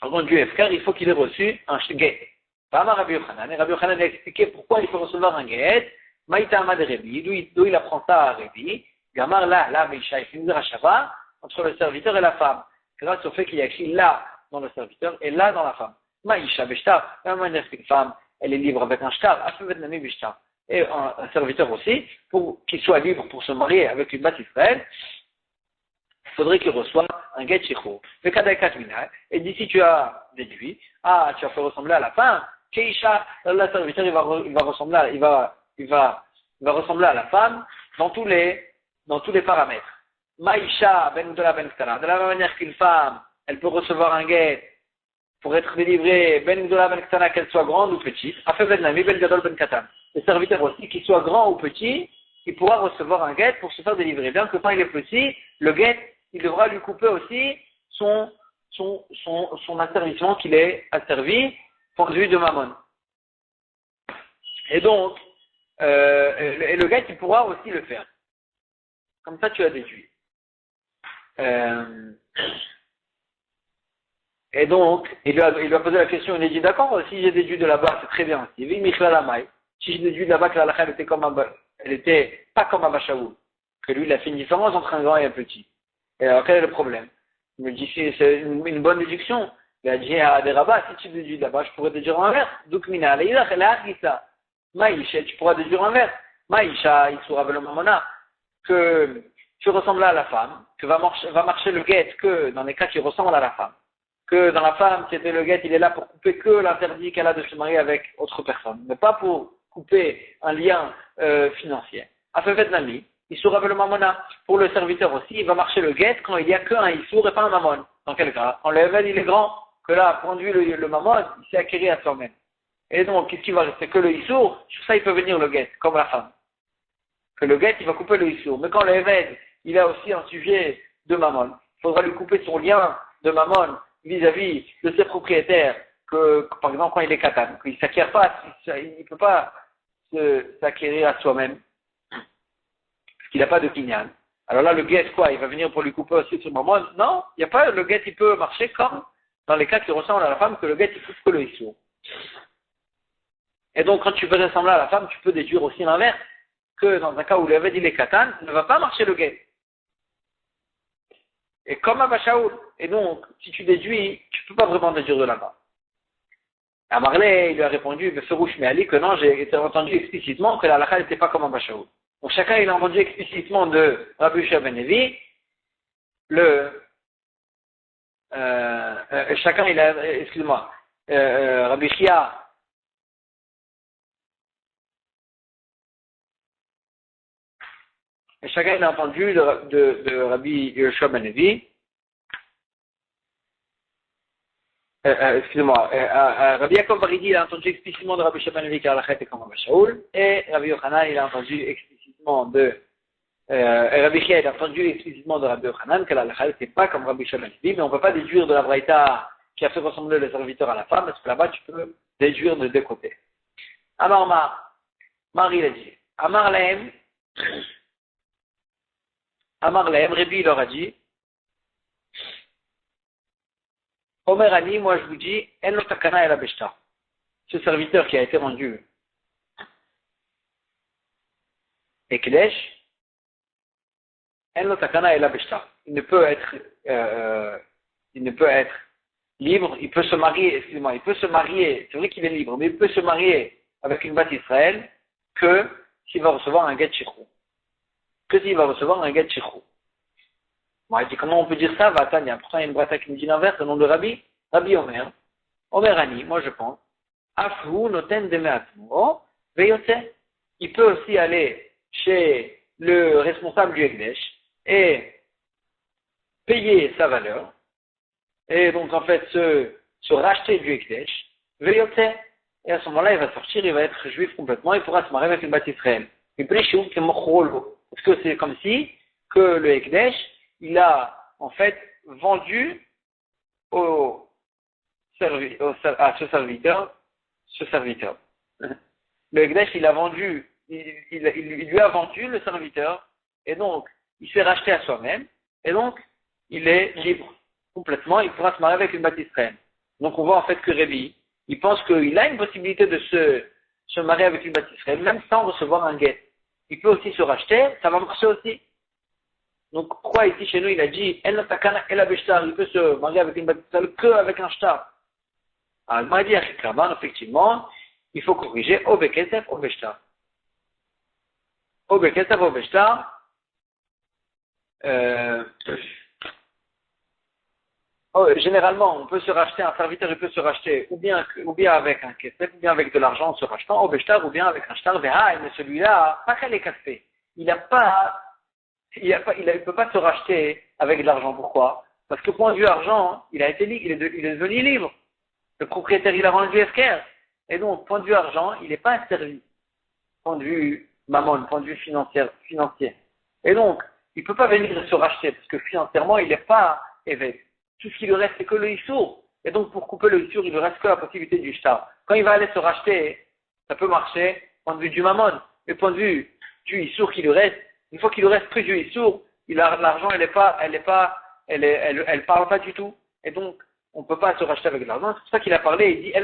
rendu Efker, il faut qu'il ait reçu un guet. Rabbi Yochanan a expliqué pourquoi il faut recevoir un guet. Maïta Amad Rebi, d'où il apprend ça à Rebi. Gamar là, Meisha, il finit Rachava entre le serviteur et la femme. Grâce au fait qu'il y a écrit là dans le serviteur et là dans la femme. Maïcha Beshtar, la manière qu'une femme, elle est libre avec un shtar, Afevet Nami Beshtar. Et un serviteur aussi, pour qu'il soit libre pour se marier avec une Bat Israël, il faudrait qu'il reçoive un get shichur. Et d'ici tu as déduit, tu as fait ressembler à la femme, Keisha, le serviteur il va ressembler à la femme dans tous les paramètres. Maïcha ben Gdola ben Ktana. De la même manière qu'une femme, elle peut recevoir un get pour être délivrée ben Gdola ben Ktana, qu'elle soit grande ou petite. Afin ben Nami ben Gadol ben Katan. Le serviteur aussi, qu'il soit grand ou petit, il pourra recevoir un get pour se faire délivrer. Bien que quand il est petit, le get, il devra lui couper aussi son asservissement qu'il est asservi pour lui de Mammon. Et donc, le get, il pourra aussi le faire. Comme ça, tu as déduit. Et donc, il lui a posé la question, il a dit, d'accord, si j'ai déduit de là-bas, c'est très bien. Il dit, si j'ai déduit de là-bas que la halakha elle était pas comme Abba Shaul, que lui, il a fait une différence entre un grand et un petit. Et alors, quel est le problème? Il me dit, c'est une bonne déduction. Il a dit à des rabbins, si tu déduis de là-bas, je pourrais déduire en vers. Donc, mina, Maïcha, tu pourras déduire en vers. Maïcha, il sera le mamona, que tu ressembles à la femme, que va marcher le guet que dans les cas qui ressemblent à la femme. Que dans la femme, c'était le guet, il est là pour couper que l'interdit qu'elle a de se marier avec autre personne, mais pas pour couper un lien financier. Afefet Nami, il sera le mamona. Pour le serviteur aussi, il va marcher le guet quand il n'y a qu'un issour et pas un mammon. Dans quel cas? Quand le Eved, il est grand, que là, pour lui, le mammon, il s'est acquéri à soi-même. Et donc, qu'est-ce qui va rester? Que le issour, sur ça, il peut venir le guet, comme la femme. Que le guet, il va couper le issour. Mais quand le Eved, il a aussi un sujet de mammon, il faudra lui couper son lien de mammon vis-à-vis de ses propriétaires, que par exemple, quand il est katan, qu'il ne s'acquiert pas, il ne peut pas s'acquérir à soi-même. Il n'a pas de kinyan. Alors là, le guet, quoi, il va venir pour lui couper aussi sur mammon? Non, il n'y a pas, le guet, il peut marcher comme dans les cas qui ressemblent à la femme, que le guet, il coupe que le issour. Et donc, quand tu veux ressembler à la femme, tu peux déduire aussi l'inverse, que dans un cas où le Eved, il est katan, ne va pas marcher le guet. Et comme Abba Shaul. Et donc, si tu déduis, tu ne peux pas vraiment déduire de là-bas. Amarlé, il lui a répondu, Beferouche Meali, que non, j'ai entendu explicitement que la halakha n'était pas comme Abba Shaul. Donc chacun il a entendu explicitement de Rabbi Shua ben Levi, chacun il a, Rabbi Chia, et chacun il a entendu de Rabbi Shua ben Levi, Rabbi Yaakov Baridi il a entendu explicitement de Rabbi Shua ben Levi que la halakha était comme Abba Shaul, et Rabbi Yochanan il a entendu explicitement de Rabbi Chia il a entendu explicitement de Rabbi Yochanan que la halakha n'était pas comme Rabbi Shua ben Levi, mais on ne peut pas déduire de la braïta qui a fait ressembler le serviteur à la femme, parce que là-bas tu peux déduire de deux côtés. Amar Marie il a dit, Amar Lahem, Rabbi il leur a dit, Omer Ani, moi je vous dis, En lo takana el abeshta. Ce serviteur qui a été rendu Ekdesh, En lo takana el abeshta. Il ne peut être libre, il peut se marier, il peut se marier, c'est vrai qu'il est libre, mais il peut se marier avec une Bat Israël que s'il va recevoir un get shichur. Que s'il va recevoir un get shichur. Bon, il dit, comment on peut dire ça, Vatania? Pourtant, il y a une braïta qui me dit l'inverse, au nom de Rabbi Omer. Omer Ani, moi je pense. Afhu noten de me'atmo, veyotse. il peut aussi aller chez le responsable du Ekdesh et payer sa valeur, et donc en fait se racheter du Ekdesh, veilloter, et à ce moment-là il va sortir, il va être juif complètement, il pourra se marier avec une Bat Israël. Parce que c'est comme si que le Ekdesh, il a en fait vendu à ce serviteur. Le Ekdesh, il a vendu, il lui a vendu le serviteur, et donc il s'est racheté à soi-même, et donc il est libre complètement, il pourra se marier avec une Bat Israël. Donc on voit en fait que Rébi, il pense qu'il a une possibilité de se marier avec une Bat Israël, même sans recevoir un guet. Il peut aussi se racheter, ça va marcher aussi. Donc pourquoi ici chez nous il a dit il peut se marier avec une Bat Israël qu'avec un shtar. Alors il m'a dit effectivement, il faut corriger au Bekesef, au Beshtar. Au Bekesef, au Beshtar, généralement, on peut se racheter, un serviteur, il peut se racheter ou bien avec un Kesef, ou bien avec de l'argent en se rachetant, au Beshtar, ou bien avec un shtar, mais celui-là, pas qu'elle est cassée. Il ne peut pas se racheter avec de l'argent. Pourquoi? Parce que point de vue argent, il est devenu libre. Le propriétaire, il a rendu FKR. Et donc, point de vue argent, il n'est pas asservi. Point de vue mammon, point de vue financier. Et donc, il ne peut pas venir se racheter, parce que financièrement, il n'est pas évêque. Tout ce qui lui reste, c'est que le issour. Et donc, pour couper le issour, il ne lui reste que la possibilité du shtar. Quand il va aller se racheter, ça peut marcher, point de vue du mammon. Mais point de vue du issour qui lui reste, une fois qu'il lui reste que du issour, l'argent, elle parle pas du tout. Et donc, on ne peut pas se racheter avec de l'argent. C'est pour ça qu'il a parlé, il dit, il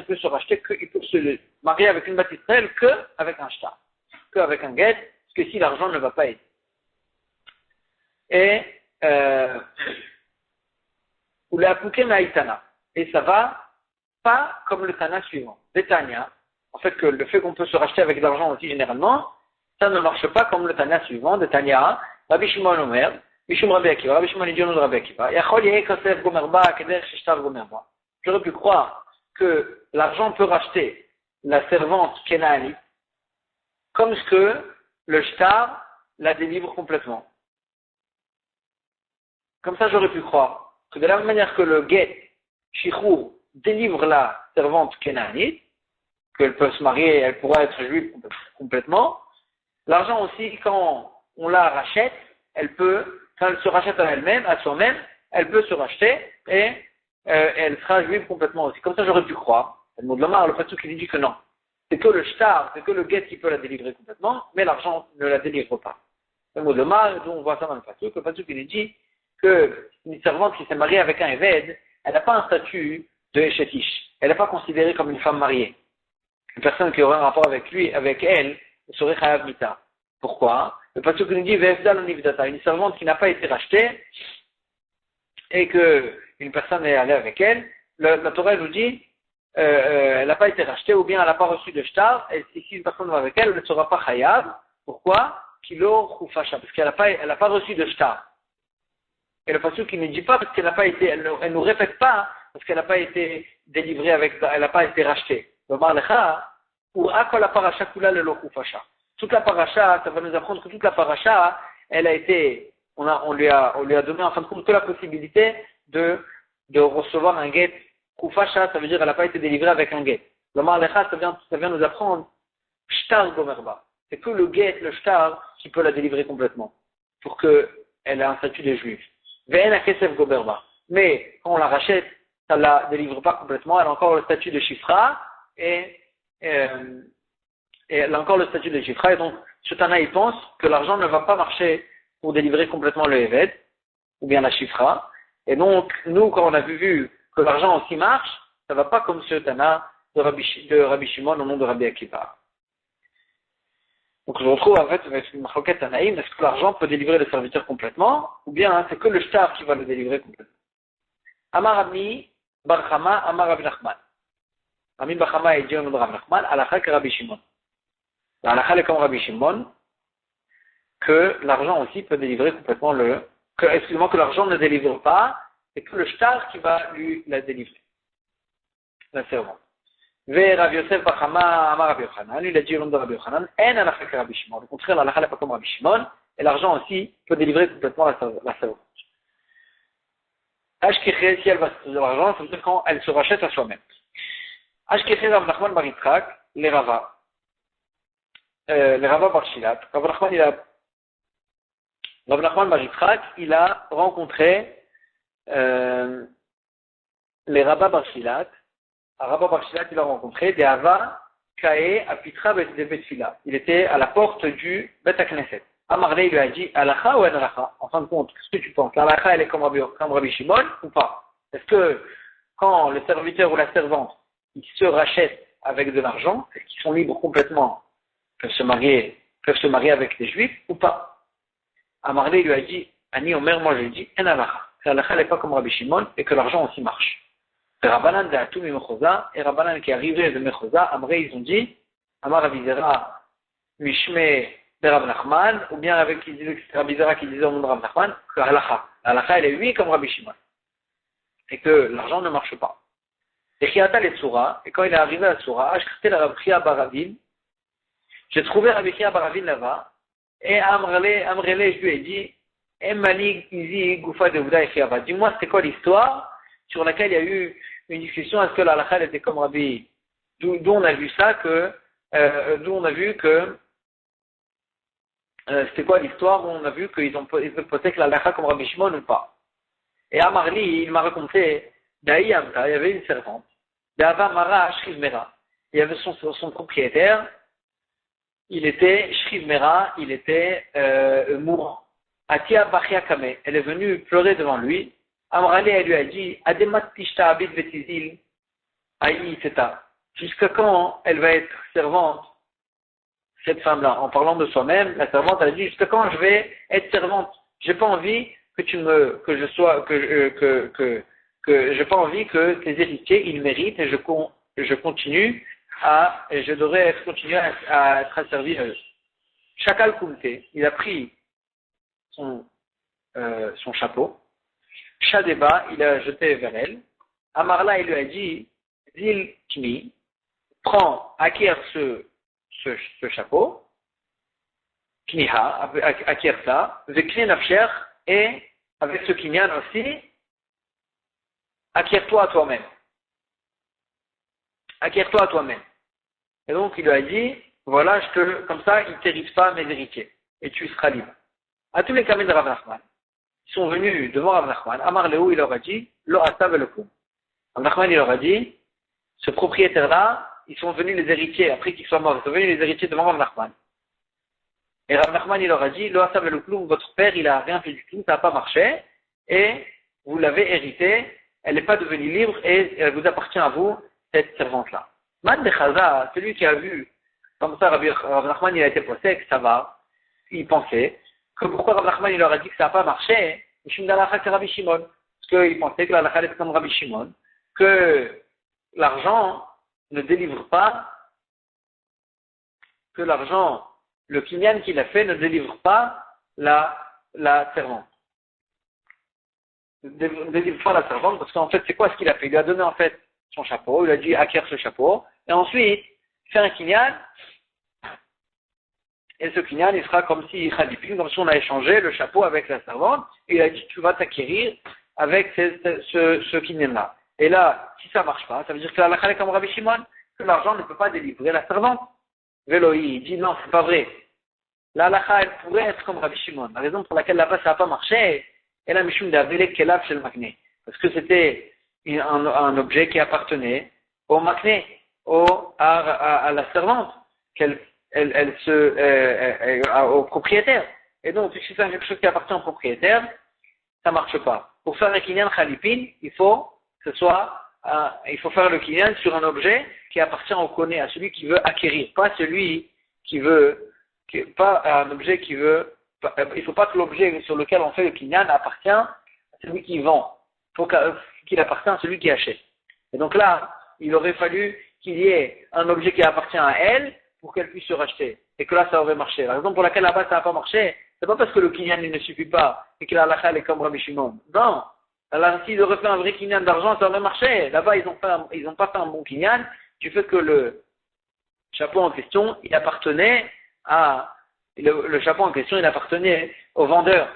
peut se racheter, il peut se marier avec une Bat Israël qu'avec un shtar, qu'avec un guet, parce que si l'argent ne va pas aider. Et, ou la Poukem Aïtana. Et ça va pas comme le Tana suivant. Le Tanya, en fait, que le fait qu'on peut se racheter avec de l'argent aussi généralement, ça ne marche pas comme le Tana suivant, de Tanya, Rabbi Shimon Omer, Mishum Rabbi Akiva, Rabbi Shimon Idionon Rabbi Akiva, Yachol Yeh Kosef Gomerba, Keder Shishtar Gomerba. J'aurais pu croire que l'argent peut racheter la servante Kenaanite, comme ce que le shtar la délivre complètement. Comme ça, j'aurais pu croire que de la même manière que le guet, Shichur, délivre la servante Kenaanite, qu'elle peut se marier, elle pourra être juive complètement, l'argent aussi, quand on la rachète, quand elle se rachète à elle-même, à soi-même, elle peut se racheter et elle sera juive complètement aussi. Comme ça, j'aurais pu croire. Le mot de l'Omar, le Pasuk, il dit que non. C'est que le shtar, c'est que le guet qui peut la délivrer complètement, mais l'argent ne la délivre pas. Le mot de l'Omar, on voit ça dans le Pasuk, il dit qu'une servante qui s'est mariée avec un Eved, elle n'a pas un statut de Eshetish. Elle n'est pas considérée comme une femme mariée. Une personne qui aurait un rapport avec lui, avec elle, serait Chayav Mita. Pourquoi? Le Pasuk nous dit une servante qui n'a pas été rachetée et qu'une personne est allée avec elle, la Torah nous dit elle n'a pas été rachetée ou bien elle n'a pas reçu de shtar, et si une personne va avec elle, elle ne sera pas Chayav. Pourquoi? Kilo Khufasha, parce qu'elle n'a pas reçu de shtar. Et le Pasuk qui ne dit pas parce qu'elle n'a pas été, elle nous répète pas parce qu'elle n'a pas été délivrée elle n'a pas été rachetée. Toute la paracha, ça va nous apprendre que toute la paracha, elle a été, on lui a donné en fin de compte que la possibilité de recevoir un guet. Kufasha, ça veut dire qu'elle n'a pas été délivrée avec un guet. Le Marlecha, ça vient nous apprendre shtar gomerba. C'est que le guet, le shtar, qui peut la délivrer complètement. Pour qu'elle ait un statut de juif. Ve'en kesef gomerba. Mais, quand on la rachète, ça ne la délivre pas complètement. Elle a encore le statut de chifra et elle a encore le statut de chifra. Et donc, ce Tana, il pense que l'argent ne va pas marcher pour délivrer complètement le Eved, ou bien la chifra. Et donc, nous, quand on a vu que l'argent aussi marche, ça ne va pas comme ce Tana de Rabbi Shimon au nom de Rabbi Akiva. Donc, je retrouve en fait avec une machoket Tanaïm, est-ce que l'argent peut délivrer le serviteur complètement, ou bien c'est que le shtar qui va le délivrer complètement. Amar Ami Barchama, Amar Rabbi Nachman. Ami Barchama est dit au nom de Rabbi Nachman, Alakha que Rabbi Shimon. Alakha est comme Rabbi Shimon, que l'argent aussi peut délivrer complètement que l'argent ne délivre pas, c'est que le shtar qui va lui la délivrer. La servante. Ve Rav Yosef Bachama Amar Rabbi Yochanan, lui il a dit au nom de Rabbi Yochanan, En alakha que Rabbi Shimon. Au contraire, l'alakha n'est pas comme Rabbi Shimon, et l'argent aussi peut délivrer complètement la servante. Ashkeche, si elle va se de l'argent, ça veut dire quand elle se rachète à soi-même. Ashkeche Rav Nachman Bar Yitzchak, les Rava Bar Shilat. Rav Nachman Bar Yitzchak, il a rencontré les Rava Bar Shilat. À Rabba Bar Shilat, il a rencontré des Hava Kae Apitra Betfila. Il était à la porte du Bet HaKnesset. Amarle, il lui a dit, Alacha ou Enalacha? En fin de compte, qu'est-ce que tu penses? L'Alacha, elle est comme Rabbi Shimon ou pas? Est-ce que quand le serviteur ou la servante, ils se rachètent avec de l'argent, est-ce qu'ils sont libres complètement, peuvent se marier avec les Juifs ou pas? Amarle, il lui a dit, Ani Omer, moi je lui dis, Enalacha. L'Alacha, elle n'est pas comme Rabbi Shimon et que l'argent aussi marche. Rabbanan de Atum et Mechoza, et Rabbanan qui est arrivé de Mechoza, Amré, ils ont dit, Amar Avizera, Mishme de Rav Nachman, ou bien avec qui disait que c'était Avizera qui disait au nom de Rav Nachman, que l'Alacha, elle est oui comme Rabbi Shimon, et que l'argent ne marche pas. Et Chiata les Tsura, et quand il est arrivé à Tsura, Ashkrté la Rav Chia Baravin, j'ai trouvé Rabbi Chia Baravin là-bas, et Amrele, je lui ai dit, Emali Izi Goufa de Ouda et Chiava, dis-moi c'était quoi l'histoire sur laquelle il y a eu une discussion, est-ce que la halakha était comme Rabbi, d'où on a vu ça, d'où on a vu que, c'était quoi l'histoire où on a vu qu'ils peuvent poser que la halakha comme Rabbi Shimon ou pas. Et à Marli, il m'a raconté, il y avait une servante, d'Ava Mara Shriv Mera, il y avait son propriétaire, il était Shriv Mera, il était mourant. Atia Bachia Kame, elle est venue pleurer devant lui. Amrali, elle lui a dit, Ademat Tishta Abid Betizil, Aïe Teta. Jusqu'à quand elle va être servante, cette femme-là? En parlant de soi-même, la servante, elle a dit, jusqu'à quand je vais être servante? J'ai pas envie que j'ai pas envie que tes héritiers, ils méritent et je continue et je devrais continuer à être asservi à eux. Shakal Kumte, il a pris son chapeau. Shadeba, il a jeté vers elle. Amarla, il lui a dit, Zil Kmi, prends, acquiert ce chapeau, Kniha, acquiert ça, Vekni Nafsher, et avec ce kinyan aussi, acquiert-toi à toi-même. Acquiert-toi à toi-même. Et donc, il lui a dit, voilà, comme ça, il ne t'hérite pas mes héritiers, et tu seras libre. À tous les camés de Rav Nachman, ils sont venus devant Rav Nachman. Amar Léou, il leur a dit, Lo Asav et le Koum. Rav Nachman, il leur a dit, ce propriétaire-là, ils sont venus les héritiers, après qu'ils soient morts, ils sont venus les héritiers devant Rav Nachman. Et Rav Nachman, il leur a dit, Lo Asav et le Koum, votre père, il a rien fait du tout, ça n'a pas marché, et vous l'avez hérité, elle n'est pas devenue libre, et elle vous appartient à vous, cette servante-là. Man de Chaza, celui qui a vu, comme ça, Rav Nachman, il a été posé, que ça va, il pensait, que pourquoi Rav Nachman il leur a dit que ça n'a pas marché, c'est Rabbi Shimon. Parce qu'il pensait que la halakha était comme Rabbi Shimon, que l'argent ne délivre pas, que l'argent, le kinyan qu'il a fait ne délivre pas la servante. Ne délivre pas la servante, parce qu'en fait, c'est quoi ce qu'il a fait? Il lui a donné en fait son chapeau, il a dit acquiert ce chapeau, et ensuite, fait un kinyan. Et ce kinyan, il sera comme si on a échangé le chapeau avec la servante, et il a dit, tu vas t'acquérir avec ce kinyan-là. Et là, si ça marche pas, ça veut dire que la halakha est comme Rabbi Shimon, que l'argent ne peut pas délivrer la servante. Veloï, il dit, non, c'est pas vrai. La halakha, elle pourrait être comme Rabbi Shimon. La raison pour laquelle là-bas, ça n'a pas marché, et la mishum d'Avelek Kelab chez le Makné. Parce que c'était un objet qui appartenait au Makné, à la servante, au propriétaire. Et donc, si c'est quelque chose qui appartient au propriétaire, ça marche pas. Pour faire un kinyan khalipin, il faut faire le kinyan sur un objet qui appartient au koné, à celui qui veut acquérir, pas celui qui veut, pas un objet qui veut, il faut pas que l'objet sur lequel on fait le kinyan appartient à celui qui vend. Il faut qu'il appartient à celui qui achète. Et donc là, il aurait fallu qu'il y ait un objet qui appartient à elle, pour qu'elle puisse se racheter. Et que là, ça aurait marché. La raison pour laquelle là-bas, ça n'a pas marché, c'est pas parce que le kinyan ne suffit pas, et que la halakha est comme Rabbi Shimon. Non. Alors, s'ils auraient fait un vrai kinyan d'argent, ça aurait marché. Là-bas, ils n'ont pas fait un bon kinyan, du fait que le chapeau en question, il appartenait le chapeau en question, il appartenait au vendeur,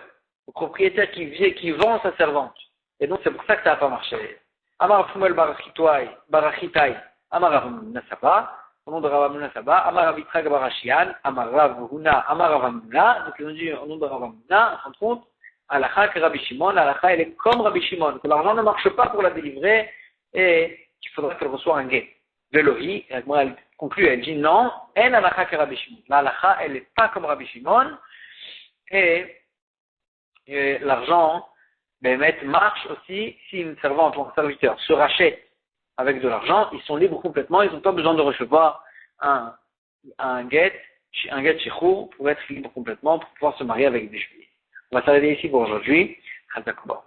au propriétaire qui vend sa servante. Et donc, c'est pour ça que ça n'a pas marché. Amar Fumel Barachitai, Amar Rav Nasaba, au nom de Rav Nasaba, Amar Rav Yitzhak Barashian, Amar Rav Huna, Amar Rav Hamuna. Donc, ils ont dit au nom de Rav Hamuna, on se rend compte, Alakha que Rabbi Shimon, Alakha elle est comme Rabbi Shimon, que l'argent ne marche pas pour la délivrer et qu'il faudrait qu'elle reçoive un guet. Velohi, elle conclut, elle dit non, elle Alakha que Rabbi Shimon. L'Alakha, elle n'est pas comme Rabbi Shimon et l'argent, marche aussi si une servante ou un serviteur se rachète avec de l'argent, ils sont libres complètement, ils n'ont pas besoin de recevoir un get shichour pour être libre complètement, pour pouvoir se marier avec des juifs. On va s'arrêter ici pour aujourd'hui. Chazak Ba.